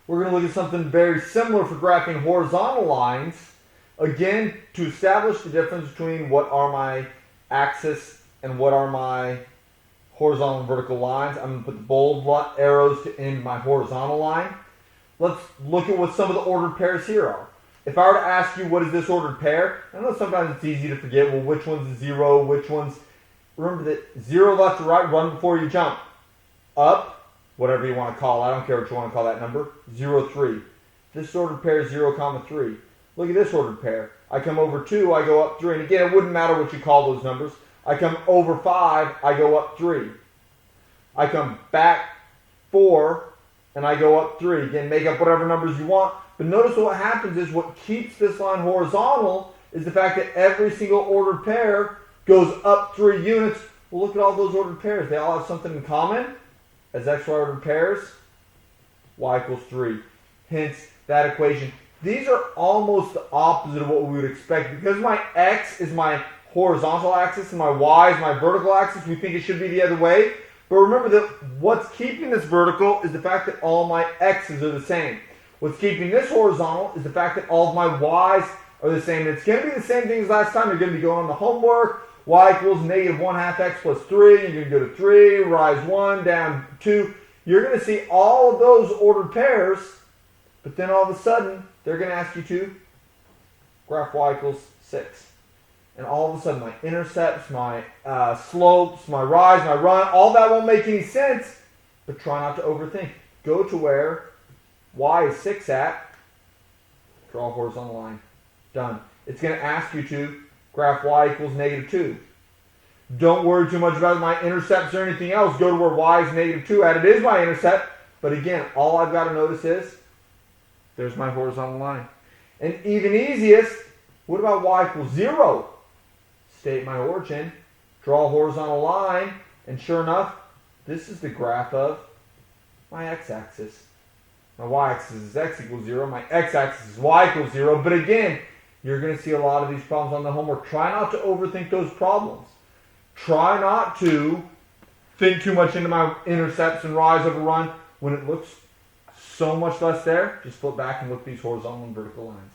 we're going to look at something very similar for graphing horizontal lines. Again, to establish the difference between what are my axis and what are my horizontal and vertical lines, I'm going to put the bold arrows to end my horizontal line. Let's look at what some of the ordered pairs here are. If I were to ask you what is this ordered pair, I know sometimes it's easy to forget, well, which one's a 0, which one's... Remember that 0 left to right, run before you jump. Up, whatever you want to call it, I don't care what you want to call that number, 0, 3. This ordered pair is 0, 3. Look at this ordered pair. I come over 2, I go up 3. And again, it wouldn't matter what you call those numbers. I come over 5, I go up 3. I come back 4, and I go up 3. Again, make up whatever numbers you want. But notice what happens is what keeps this line horizontal is the fact that every single ordered pair goes up 3 units. Well, look at all those ordered pairs. They all have something in common. As xy ordered pairs, y equals 3. Hence, that equation. These are almost the opposite of what we would expect. Because my x is my horizontal axis and my y is my vertical axis, we think it should be the other way. But remember that what's keeping this vertical is the fact that all my x's are the same. What's keeping this horizontal is the fact that all of my y's are the same. And it's going to be the same thing as last time. You're going to be going on the homework. Y equals negative 1/2 x plus 3. You're going to go to 3, rise 1, down 2. You're going to see all of those ordered pairs. But then all of a sudden, they're going to ask you to graph y equals 6. And all of a sudden, my intercepts, my slopes, my rise, my run, all that won't make any sense. But try not to overthink. Go to where y is 6 at. Draw a horizontal line. Done. It's going to ask you to graph y equals negative 2. Don't worry too much about my intercepts or anything else. Go to where y is negative 2 at. It is my intercept. But again, all I've got to notice is there's my horizontal line. And even easiest, what about y equals 0? State my origin, draw a horizontal line, and sure enough, this is the graph of my x-axis. My y-axis is x equals 0. My x-axis is y equals 0. But again, you're going to see a lot of these problems on the homework. Try not to overthink those problems. Try not to think too much into my intercepts and rise over run. When it looks so much less there, just flip back and look at these horizontal and vertical lines.